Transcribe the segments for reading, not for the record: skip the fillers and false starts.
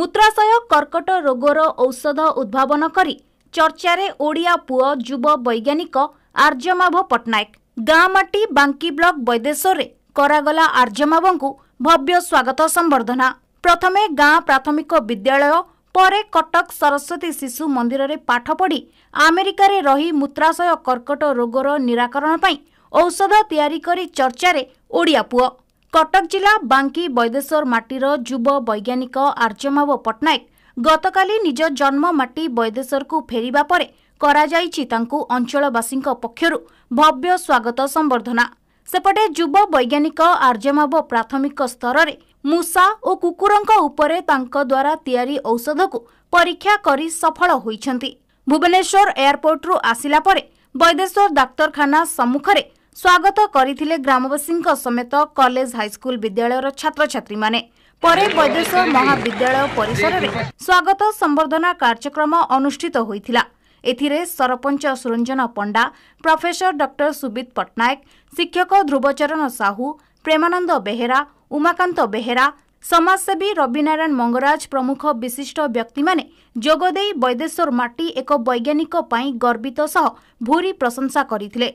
मूत्राशय कर्कट रोगर औषध उद्भावन करी चर्चारे ओडिया पुओ युव वैज्ञानिक आर्यमाभ पट्टनायक गाँमाटी बांकी ब्लॉक वैदेश्वर करागला आर्यमाभଙ୍କୁ भव्य स्वागत संबर्धना। प्रथमे गाँ प्राथमिक विद्यालय परे कटक सरस्वती शिशु मंदिर रे पाठ पढ़ी अमेरिका रे रही मूत्राशय कर्कट रोगर निराकरण पई औषध तैयारी करी चर्चारे ओडिया पुओ। कटक जिला बांकी वैदेश्वर माटीर युव वैज्ञानिक आर्यमाभ पट्टनायक गतकाली निज जन्म माटी वैदेश्वर को फेरिबा परे कराजाइछि तांकु अंचलवासींक पक्षरु भव्य स्वागत संबर्धना। सेपटे युव वैज्ञानिक आर्यमाभ प्राथमिक स्तर रे मूषा और कुकुरंक उपरे तांको द्वारा तैयारी औषध को परीक्षा करी सफल होइछंती। भुवनेश्वर एयरपोर्ट रु आसिला परे वैदेश्वर डाक्तरखाना सम्मुखरे स्वागत करथिले ग्रामवासींक समेत कॉलेज हाईस्कूल विद्यालयर छात्र छात्री माने। परे वैदेश्वर महाविद्यालय परिसर रे स्वागत संबर्धना कार्यक्रम अनुष्ठित होइथिला। एथिरे सरपंच सुरंजन पंडा, प्रोफेसर डॉक्टर सुबित पट्टनायक, शिक्षक ध्रुवचरण साहू, प्रेमानंद बेहेरा, उमाकांत बेहेरा, समाजसेवी रविनारायण मंगराज प्रमुख विशिष्ट व्यक्ति माने जोगदेई वैदेश्वर माटी एक वैज्ञानिक पाई गर्वित सह भूरी प्रशंसा करिथिले।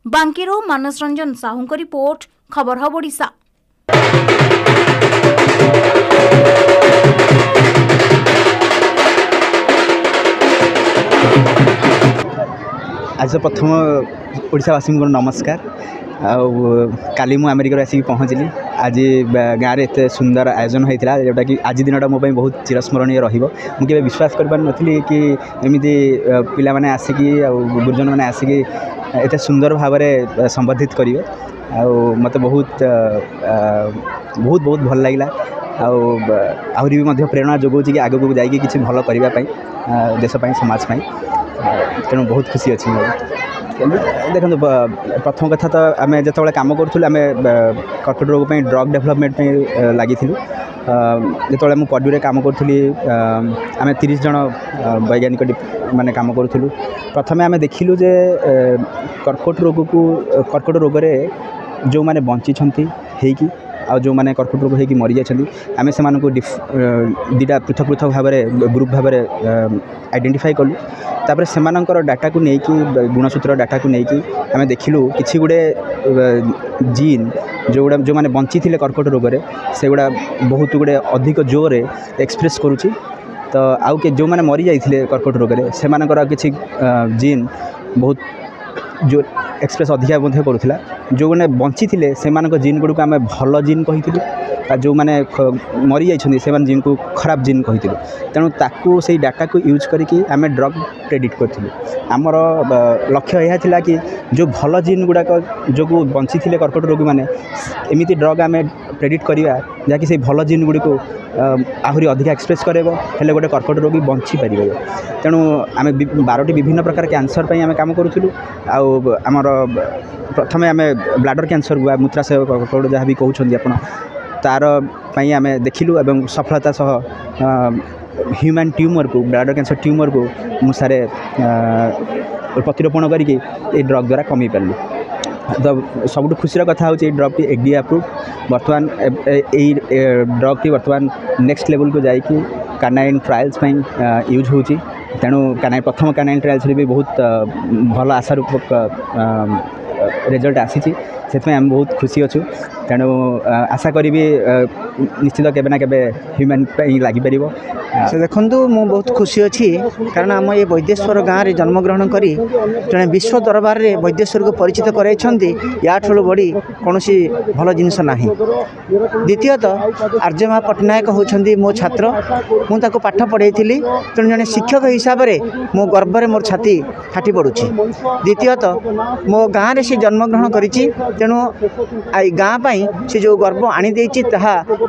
बांकीरू मानस रंजन साहू रिपोर्ट, खबर हब ओडिशा। आज प्रथम ओडिशावासी को नमस्कार। काली मु अमेरिका आसिक पहुँचली। आज गाँव में एत सुंदर आयोजन होता है जोटा कि आज दिन बहुत चिरस्मरणीय रुझे विश्वास कर नी कि एमती पिला माने आसिकी गुरुजन मैंने आसिकी एत सुंदर भाव में संबर्धित करेंगे। मत बहुत बहुत बहुत भल लगे। आहरी भी प्रेरणा जोगाऊँ कि आगे को जाकि किसी भल करने देशपाई समाजपाई। तेणु बहुत खुशी अच्छी। देखो प्रथम कथा तो आम जो कम करूँ आम कर्कट रोग पर ड्रग डेभलपमेंट लगी जो मुझे पड्यूरे कम करी आम 30 जन वैज्ञानिक माने कम करूँ। प्रथमे आम देखिलु जे कर्कट रोग जो मैंने बंची होगी आ जो मैंने कर्कट रोग होगी मरी जाती आम से दीटा पृथक पृथक भाव ग्रुप भाव आइडेंटिफाई कलु। तापर से डाटा को लेकिन गुणसूत्र डाटा को लेकिन आम देखिलु किसी गुड़े जीन जो मैंने बंची थे कर्कट रोग से गुड़ा बहुत गुड़े अधिक जोर एक्सप्रेस करुच्ची। तो आउ के जो मैंने मरी जाते कर्कट रोग से किसी जीन बहुत जो एक्सप्रेस अधिका करूला। जो मैंने बंची थे से जीन गुड़ को आम भल जीन कही जो मैंने मरी जाइए से जीन को खराब जीन कही। तेणु ताकू से डाटा को यूज करके आम ड्रग प्रेडिक्ट करूँ। आमर लक्ष्य यह था कि जो भल जीन गुड़ाक जो बंची थे कर्कट रोगी मैंने एमती ड्रग आम प्रेडिक्ट करवा जहाँकि से भल जीन गुड़ी को आहरी अधिका एक्सप्रेस करेबो हेले गोटे कर्कट रोगी बंची पार। तेणु आम 12टी विभिन्न प्रकार कैंसर पर आम काम करूँ। आमर प्रथमे आम ब्लाडर कैंसर हुआ मूत्राशय कर्कट जहाँ भी कहते आप तार पाई आम देखिलु एवं सफलता सह ह्यूमन ट्यूमर को ब्लाडर कैंसर ट्यूमर को मुसारे प्रतिरोपण करके ये ड्रग द्वारा कमी पार्लु। तो सब खुशी कथा हूँ ड्रग टी एफडीए अप्रूव बर्तमान ड्रग टी बर्तमान नेक्स्ट लेवल को जाकि कानाइन ट्रायल्स यूज होची। तेणु कानाइन प्रथम कानाइन ट्रायल्स भी बहुत भल आशारूपक रिजल्ट आसी से आम बहुत खुशी अच्छु। तेणु आशा करी निश्चित केबे ना केबे ह्यूमन लगिपर। से देखु मु बहुत खुशी अच्छी कारण आम ये वैदेश्वर गाँव में जन्मग्रहण करी जड़े विश्व दरबार में वैदेश्वर को परिचित कराई या बड़ी कौन भल जिनस ना। द्वितीयतः आर्यमाभ पट्टनायक होती मो छात्र मुझे पाठ पढ़ाई तेणु जड़े शिक्षक हिसाब से मो गर्व मोर छाती फाटी पड़ुछि। द्वितीयतः मो गाँव में से जन्मग्रहण करी तेणु गाँ पाई से जो गर्व आनी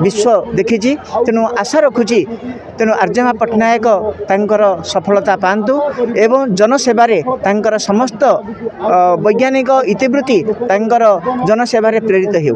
विश्व देखी। तेणु आशा रखुची तेणु आर्यमाभ पट्टनायक तांकर सफलता पांतु एवं जनसेवारे तांकर समस्त वैज्ञानिक इतिवृत्ति तांकर जनसेवारे प्रेरित हो।